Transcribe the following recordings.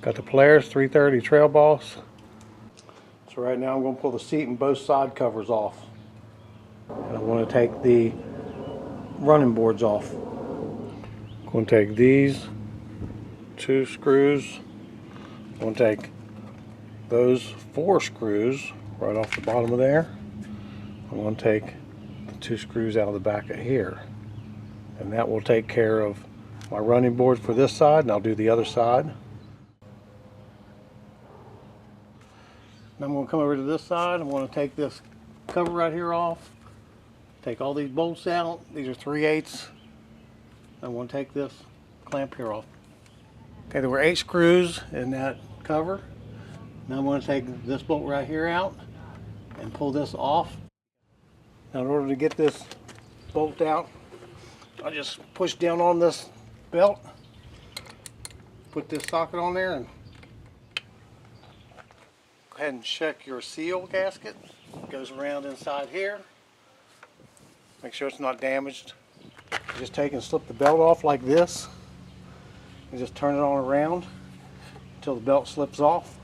Got the Polaris 330 Trail Boss. So right now I'm going to pull the seat and both side covers off. And I want to take the running boards off. I'm going to take these 2 screws. I'm going to take those 4 screws right off the bottom of there. I'm going to take the 2 screws out of the back of here. And that will take care of my running boards for this side, and I'll do the other side. Now I'm going to come over to this side. I'm going to take this cover right here off. Take all these bolts out. These are 3/8. I'm going to take this clamp here off. Okay, there were 8 screws in that cover. Now I'm going to take this bolt right here out and pull this off. Now in order to get this bolt out, I just push down on this belt, put this socket on there, and go ahead and check your seal gasket. It goes around inside here. Make sure it's not damaged. Just take and slip the belt off like this and just turn it on around until the belt slips off.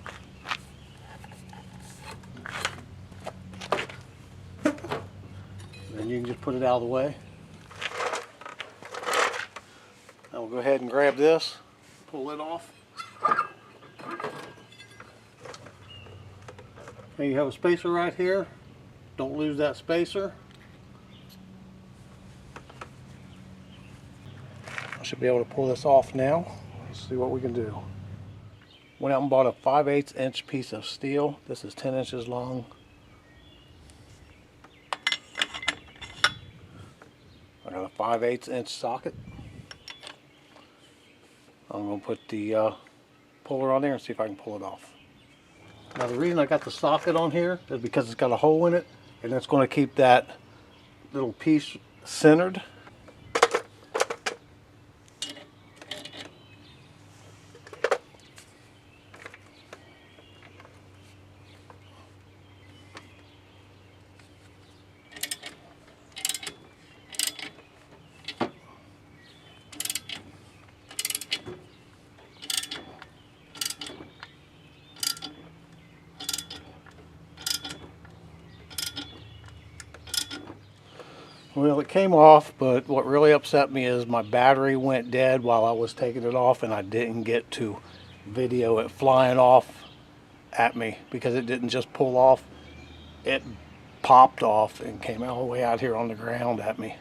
Then you can just put it out of the way. Now we'll go ahead and grab this, pull it off. Now you have a spacer right here. Don't lose that spacer. I should be able to pull this off now. Let's see what we can do. Went out and bought a 5/8 inch piece of steel. This is 10 inches long. I got a 5/8 inch socket. I'm going to put the puller on there and see if I can pull it off. Now the reason I got the socket on here is because it's got a hole in it, and it's going to keep that little piece centered. Well, it came off, but what really upset me is my battery went dead while I was taking it off, and I didn't get to video it flying off at me because it didn't just pull off, it popped off and came all the way out here on the ground at me.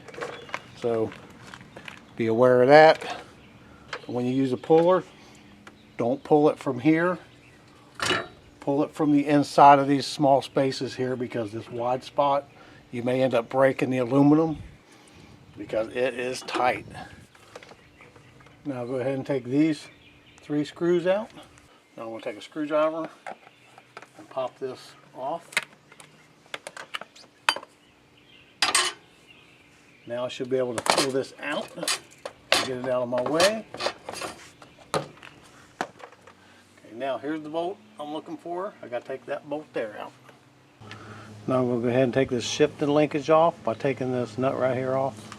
So be aware of that. When you use a puller, don't pull it from here. Pull it from the inside of these small spaces here, because this wide spot, you may end up breaking the aluminum because it is tight. Now go ahead and take these 3 screws out. Now I'm going to take a screwdriver and pop this off. Now I should be able to pull this out and get it out of my way. Okay, now here's the bolt I'm looking for. I got to take that bolt there out. Now I'm going to go ahead and take this shifting linkage off by taking this nut right here off.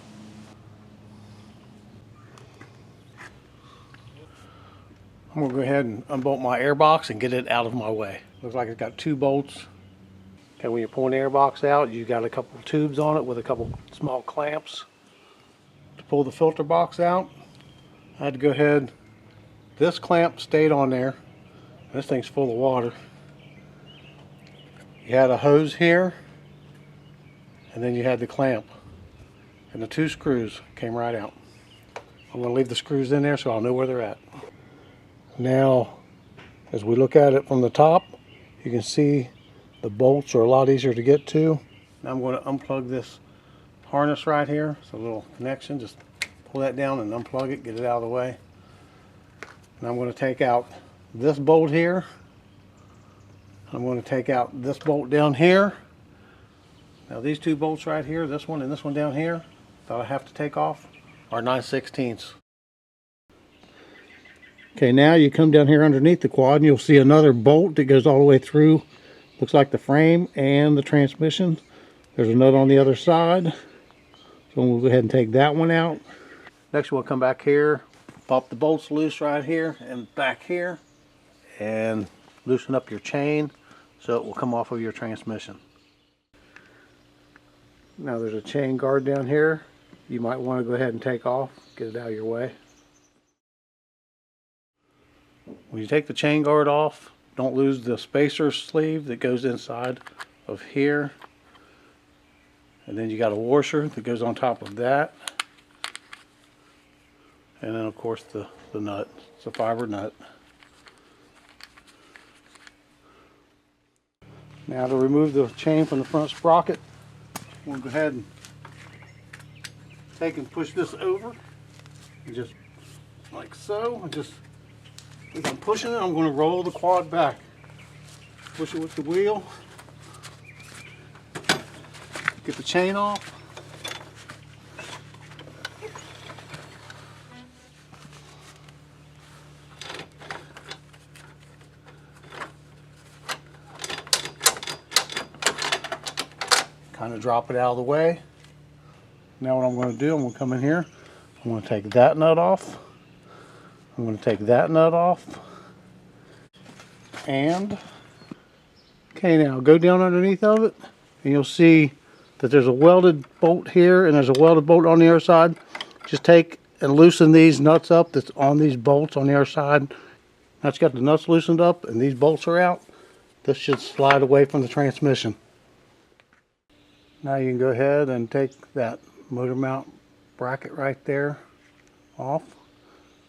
I'm going to go ahead and unbolt my air box and get it out of my way. Looks like it's got 2 bolts. Okay, when you're pulling the air box out, you got a couple tubes on it with a couple small clamps. To pull the filter box out, I had to go ahead. This clamp stayed on there. This thing's full of water. You had a hose here, and then you had the clamp, and the 2 screws came right out. I'm going to leave the screws in there so I'll know where they're at. Now, as we look at it from the top, you can see the bolts are a lot easier to get to. Now I'm going to unplug this harness right here. It's a little connection. Just pull that down and unplug it, get it out of the way. Now I'm going to take out this bolt here. I'm going to take out this bolt down here. Now these 2 bolts right here, this one and this one down here, that I have to take off, are 9/16. Okay, now you come down here underneath the quad and you'll see another bolt that goes all the way through. Looks like the frame and the transmission. There's a nut on the other side. So we'll go ahead and take that one out. Next we'll come back here, pop the bolts loose right here and back here. and loosen up your chain so it will come off of your transmission. Now there's a chain guard down here. You might want to go ahead and take off, get it out of your way. When you take the chain guard off, don't lose the spacer sleeve that goes inside of here. And then you got a washer that goes on top of that. And then of course the nut. It's a fiber nut. Now to remove the chain from the front sprocket, we'll go ahead and take and push this over. And just like so. And just as I'm pushing it, I'm going to roll the quad back. Push it with the wheel. Get the chain off. Kind of drop it out of the way. Now what I'm going to do, I'm going to come in here. I'm going to take that nut off. I'm going to take that nut off. And, okay, now go down underneath of it and you'll see that there's a welded bolt here and there's a welded bolt on the other side. Just take and loosen these nuts up that's on these bolts on the other side. That's got the nuts loosened up and these bolts are out. This should slide away from the transmission. Now you can go ahead and take that motor mount bracket right there off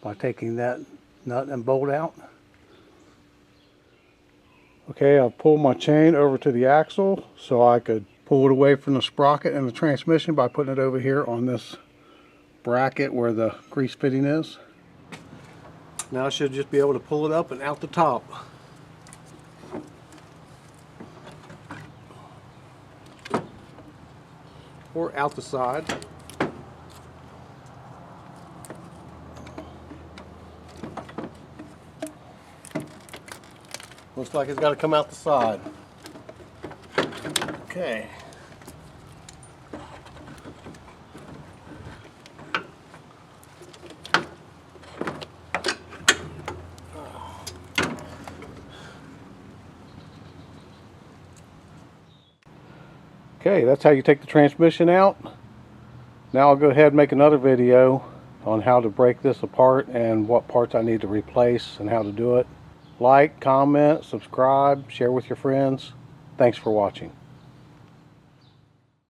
by taking that nut and bolt out. Okay, I'll pull my chain over to the axle so I could pull it away from the sprocket and the transmission by putting it over here on this bracket where the grease fitting is. Now I should just be able to pull it up and out the top. Or out the side. Looks like it's got to come out the side. Okay. Okay, that's how you take the transmission out. Now I'll go ahead and make another video on how to break this apart and what parts I need to replace and how to do it. Like, comment, subscribe, share with your friends. Thanks for watching.